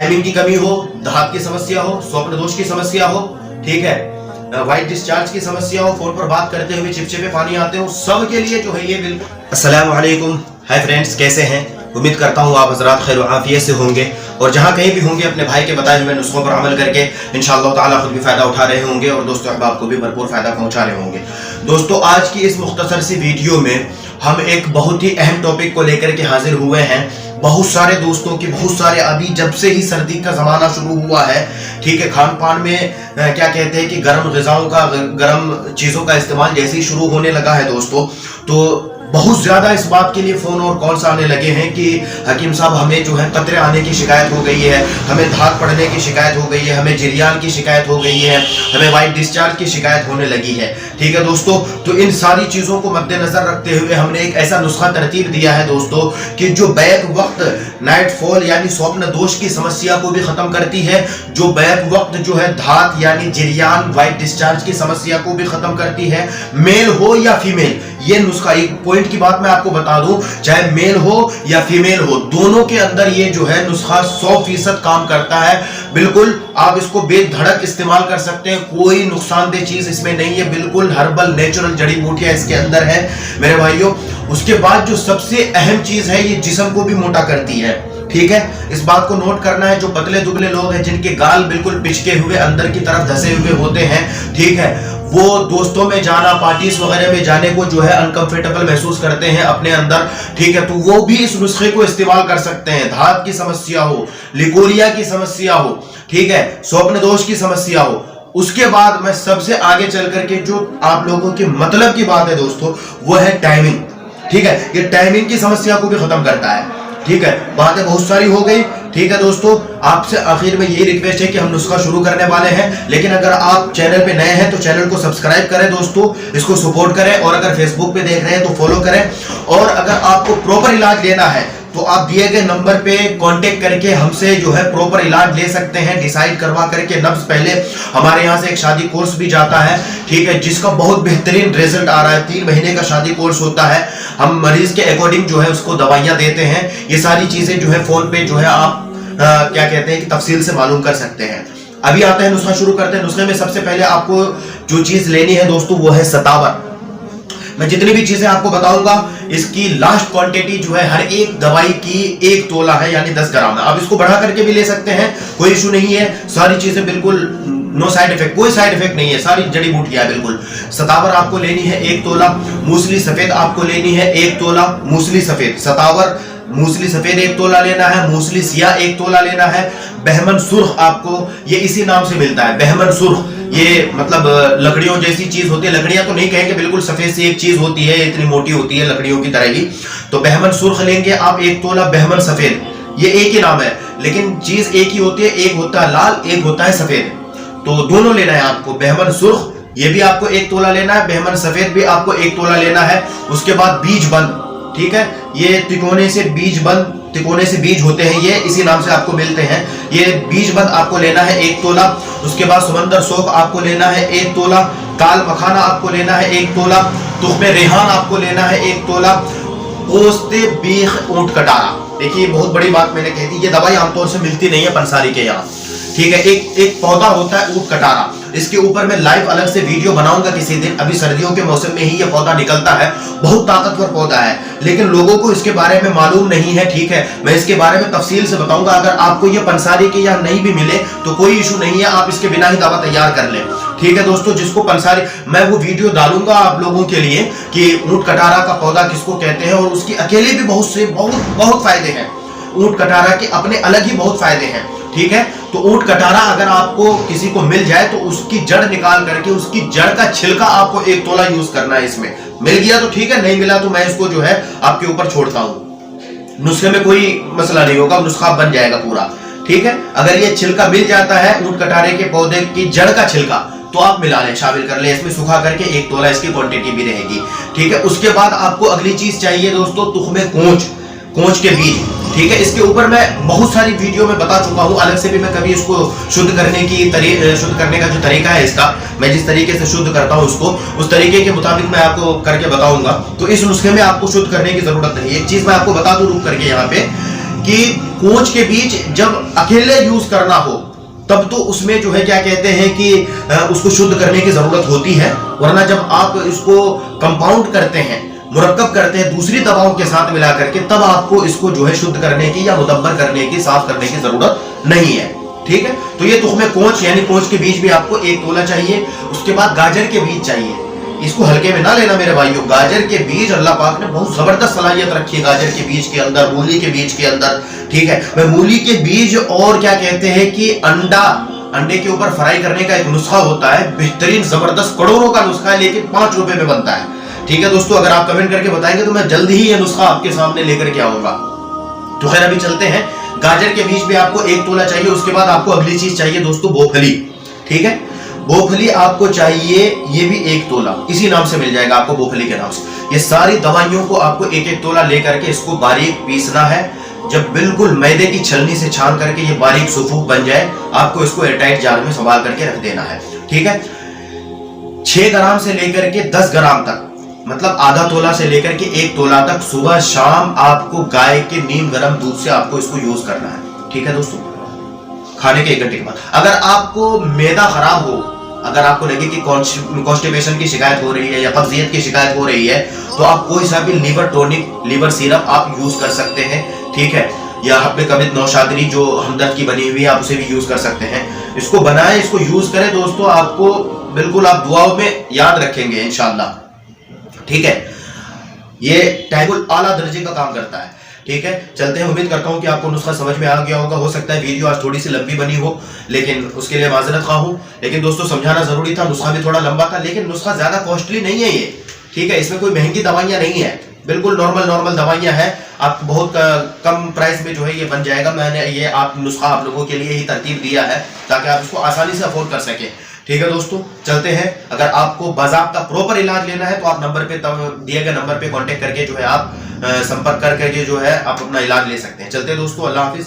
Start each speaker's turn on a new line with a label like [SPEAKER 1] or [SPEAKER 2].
[SPEAKER 1] Timing की कमी हो, धात की समस्या हो, स्वप्न दोष की समस्या हो, ठीक है, व्हाइट डिस्चार्ज की समस्या हो, फोन पर बात करते हुए चिपचिपे पानी आते हो, सब के लिए जो है ये बिल्कुल। अस्सलाम वालेकुम, हाय फ्रेंड्स, कैसे हैं? उम्मीद करता हूँ आप हजरात खैर आफियत से होंगे और जहाँ कहीं भी होंगे अपने भाई के बताए हुए नुस्खों पर अमल करके इंशाअल्लाह ताला खुद भी फायदा उठा रहे होंगे और दोस्तों अहबाब को भी भरपूर फायदा पहुंचा रहे होंगे। दोस्तों आज की इस मुख्तसर सी वीडियो में हम एक बहुत ही अहम टॉपिक को लेकर के हाजिर हुए हैं। बहुत सारे दोस्तों की बहुत सारे अभी जब से ही सर्दी का जमाना शुरू हुआ है, ठीक है, खान पान में क्या कहते हैं कि गर्म ग़िज़ाओं का, गर्म चीज़ों का इस्तेमाल जैसे ही शुरू होने लगा है दोस्तों, तो बहुत ज़्यादा इस बात के लिए फ़ोन और कॉल्स आने लगे हैं कि हकीम साहब हमें जो है कतरे आने की शिकायत हो गई है, हमें धात पड़ने की शिकायत हो गई है, हमें जिरियान की शिकायत हो गई है, हमें वाइट डिस्चार्ज की शिकायत होने लगी है। ठीक है दोस्तों, तो इन सारी चीज़ों को मद्देनज़र रखते हुए हमने एक ऐसा नुस्खा तरतीब दिया है दोस्तों कि जो बैक वक्त नाइट फॉल यानी स्वप्न दोष की समस्या को भी ख़त्म करती है, जो बैक वक्त जो है धात यानी जिरियान वाइट डिस्चार्ज की समस्या को भी ख़त्म करती है, मेल हो या फीमेल। ये नुस्खा, एक पॉइंट की बात मैं आपको बता दूं, चाहे मेल हो या फीमेल हो, दोनों के अंदर ये जो है नुस्खा 100% काम करता है। बिल्कुल आप इसको बेधड़क इस्तेमाल कर सकते हैं, कोई नुकसानदेह चीज इसमें नहीं है, बिल्कुल हर्बल नेचुरल जड़ी बूटियां इसके अंदर है मेरे भाइयों। उसके बाद जो सबसे अहम चीज है, ये जिस्म को भी मोटा करती है। ठीक है, इस बात को नोट करना है, जो पतले दुबले लोग हैं जिनके गाल बिल्कुल पिचके हुए अंदर की तरफ धसे हुए होते हैं, ठीक है, वो दोस्तों में जाना, पार्टीज वगैरह में जाने को जो है अनकंफर्टेबल महसूस करते हैं अपने अंदर, ठीक है, तो वो भी इस नुस्खे को इस्तेमाल कर सकते हैं। धात की समस्या हो, लिकोरिया की समस्या हो, ठीक है, स्वप्न दोष की समस्या हो। उसके बाद मैं सबसे आगे चल करके जो आप लोगों के मतलब की बात है दोस्तों, वो है टाइमिंग। ठीक है, ये टाइमिंग की समस्या को भी खत्म करता है। ठीक है, बातें बहुत सारी हो गई। ठीक है दोस्तों, आपसे आखिर में यही रिक्वेस्ट है कि हम नुस्खा शुरू करने वाले हैं, लेकिन अगर आप चैनल पे नए हैं तो चैनल को सब्सक्राइब करें दोस्तों, इसको सपोर्ट करें, और अगर फेसबुक पे देख रहे हैं तो फॉलो करें। और अगर आपको प्रॉपर इलाज लेना है तो आप दिए गए नंबर पे कांटेक्ट करके हमसे जो है प्रॉपर इलाज ले सकते हैं, डिसाइड करवा करके। नब्ज पहले हमारे यहाँ से एक शादी कोर्स भी जाता है, ठीक है, जिसका बहुत बेहतरीन रिजल्ट आ रहा है। 3 महीने का शादी कोर्स होता है, हम मरीज के अकॉर्डिंग जो है उसको दवाइयां देते हैं। ये सारी चीजें जो है फोन पे जो है आप क्या कहते हैं कि तफसील से मालूम कर सकते हैं। अभी आते हैं नुस्खा शुरू करते हैं। नुस्खे में सबसे पहले आपको जो चीज लेनी है दोस्तों वो है सतावर। मैं जितनी भी चीजें आपको बताऊंगा इसकी लास्ट क्वांटिटी जो है हर एक दवाई की 1 तोला है, यानी 10 ग्राम है। आप इसको बढ़ा करके भी ले सकते हैं, कोई इशू नहीं है। सारी चीजें बिल्कुल नो साइड इफेक्ट, कोई साइड इफेक्ट नहीं है, सारी जड़ी बूटियां है बिल्कुल। सतावर आपको लेनी है 1 तोला, मूसली सफेद आपको लेनी है 1 तोला, मूसली सफेद, सतावर मूसली सफेद 1 तोला लेना है, मूसली सिया 1 तोला लेना है। बहमन सुर्ख आपको ये इसी नाम से मिलता है, बहमन सुर्ख, ये मतलब लकड़ियों जैसी चीज होती है, लकड़ियां तो नहीं कहेंगे, बिल्कुल सफेद सी एक चीज होती है, इतनी मोटी होती है लकड़ियों की तरह ही। तो बहमन सुर्ख लेंगे आप 1 तोला, बहमन सफेद, ये एक ही नाम है लेकिन चीज एक ही होती है, एक होता है लाल, एक होता है सफेद, तो दोनों लेना है आपको। बहमन सुर्ख ये भी आपको 1 तोला लेना है, बहमन सफेद भी आपको 1 तोला लेना है। उसके बाद बीज बंद, ठीक है, ये तिकोने से बीज बंद, तिकोने से बीज होते हैं, ये इसी नाम से आपको मिलते हैं, ये बीज बंद आपको लेना है 1 तोला। उसके बाद समंदर सौंफ आपको लेना है 1 तोला, काल मखाना आपको लेना है 1 तोला, तुख्मे रेहान आपको लेना है 1 तोला, पोस्ते बीख ऊंट कटारा। देखिए बहुत बड़ी बात मैंने कह दी, ये दवाई आमतौर से मिलती नहीं है पंसारी के यहाँ, ठीक है, एक पौधा होता है ऊंट कटारा, इसके ऊपर मैं लाइव अलग से वीडियो बनाऊंगा किसी दिन। अभी सर्दियों के मौसम में ही ये पौधा निकलता है, बहुत ताकतवर पौधा है, लेकिन लोगों को इसके बारे में मालूम नहीं है, ठीक है, मैं इसके बारे में तफसील से बताऊंगा। अगर आपको ये पंसारी के यहाँ नहीं भी मिले तो कोई इशू नहीं है, आप इसके बिना ही दवा तैयार कर लें, ठीक है दोस्तों। जिसको पंसारी, मैं वो वीडियो डालूंगा आप लोगों के लिए कि ऊंट कटारा का पौधा किसको कहते हैं, और उसकी अकेले भी बहुत फायदे हैं। ऊंट कटारा के अपने अलग ही बहुत फायदे हैं, ठीक है। तो ऊंट कटारा अगर आपको किसी को मिल जाए तो उसकी जड़ निकाल करके उसकी जड़ का छिलका आपको 1 तोला यूज करना है। इसमें मिल गया तो ठीक है, नहीं मिला तो मैं इसको जो है आपके ऊपर छोड़ता हूं। नुस्खे में कोई मसला नहीं होगा, नुस्खा बन जाएगा पूरा, ठीक है। अगर ये छिलका मिल जाता है ऊंट कटारे के पौधे की जड़ का छिलका, तो आप मिला लें, शामिल कर लें इसमें, सुखा करके 1 तोला इसकी क्वांटिटी भी रहेगी, ठीक है। उसके बाद आपको अगली चीज चाहिए दोस्तों, तुख्मे कोंच के बीज, ठीक है। इसके ऊपर मैं बहुत सारी वीडियो में बता चुका हूँ, अलग से भी मैं कभी इसको शुद्ध करने का जो तरीका है इसका, मैं जिस तरीके से शुद्ध करता हूँ उसको उस तरीके के मुताबिक मैं आपको करके बताऊंगा। तो इस नुस्खे में आपको शुद्ध करने की जरूरत नहीं है। एक चीज मैं आपको बता दूं रुक करके यहाँ पे कि कोच के बीज जब अकेले यूज करना हो तब तो उसमें जो है क्या कहते हैं कि उसको शुद्ध करने की जरूरत होती है, वरना जब आप इसको कंपाउंड करते हैं, मुरक्कब करते हैं दूसरी दवाओं के साथ मिला करके, तब आपको इसको जो है शुद्ध करने की या मुदब्बर करने की, साफ करने की जरूरत नहीं है। ठीक है, तो ये तुख्मे कोच यानी कोच के बीज भी आपको 1 तोला चाहिए। उसके बाद गाजर के बीज चाहिए, इसको हल्के में ना लेना मेरे भाइयों। गाजर के बीज अल्लाह पाक ने बहुत जबरदस्त सलाहियत रखी है गाजर के बीज के अंदर, मूली के बीज के अंदर। ठीक है, मैं मूली के बीज और क्या कहते हैं कि अंडे के ऊपर फ्राई करने का एक नुस्खा होता है, बेहतरीन जबरदस्त करोड़ों का नुस्खा है, लेकिन 5 रुपए में बनता है। ठीक है दोस्तों, अगर आप कमेंट करके बताएंगे तो मैं जल्द ही ये नुस्खा आपके सामने लेकर के आऊंगा। तो खैर अभी चलते हैं, गाजर के बीज भी आपको 1 तोला चाहिए। उसके बाद आपको अगली चीज चाहिए दोस्तों, बोफली। ठीक है, बोफली आपको चाहिए, ये भी 1 तोला, इसी नाम से मिल जाएगा आपको, बोफली के नाम से। ये सारी दवाइयों को आपको 1-1 तोला लेकर के इसको बारीक पीसना है। जब बिल्कुल मैदे की छलनी से छान करके ये बारीक सुफूफ बन जाए, आपको इसको एयरटाइट जार में संभाल करके रख देना है। ठीक है, 6 ग्राम से लेकर के 10 ग्राम तक, मतलब आधा तोला से लेकर के 1 तोला तक सुबह शाम आपको गाय के नीम गर्म दूध से आपको इसको यूज करना है। ठीक है दोस्तों, खाने के 1 घंटे के बाद। अगर आपको मैदा खराब हो, अगर आपको लगे कि कॉन्स्टिपेशन की शिकायत हो रही है या कब्जियत की शिकायत हो रही है, तो आप कोई सा भी लीवर टॉनिक, लीवर सिरप आप यूज कर सकते हैं। ठीक है, या हब्बे कबित नौशादरी जो हमदर्द की बनी हुई है, आप उसे भी यूज कर सकते हैं। इसको बनाएं, इसको यूज करें दोस्तों, आपको बिल्कुल आप दुआओं में याद रखेंगे इंशाअल्लाह। ठीक है, ये टैबुल आला दर्जे का काम करता है। ठीक है, चलते हैं। उम्मीद करता हूं कि आपको नुस्खा समझ में आ गया होगा। हो सकता है वीडियो आज थोड़ी सी लंबी बनी हो, लेकिन उसके लिए माजरत खा हूं, लेकिन दोस्तों समझाना जरूरी था। नुस्खा भी थोड़ा लंबा था, लेकिन नुस्खा ज्यादा कॉस्टली नहीं है ये। ठीक है, इसमें कोई महंगी दवाइयां नहीं है, बिल्कुल नॉर्मल दवाइयां हैं। आप बहुत कम प्राइस में जो है ये बन जाएगा। मैंने ये नुस्खा आप लोगों के लिए ही तरतीब दिया है ताकि आप इसको आसानी से अफोर्ड कर सकें। ठीक है दोस्तों, चलते हैं। अगर आपको बाज़ाब्ता प्रॉपर इलाज लेना है तो आप नंबर पे, दिए गए नंबर पे कांटेक्ट करके जो है आप संपर्क करके जो है आप अपना इलाज ले सकते हैं। चलते हैं दोस्तों, अल्लाह हाफिज।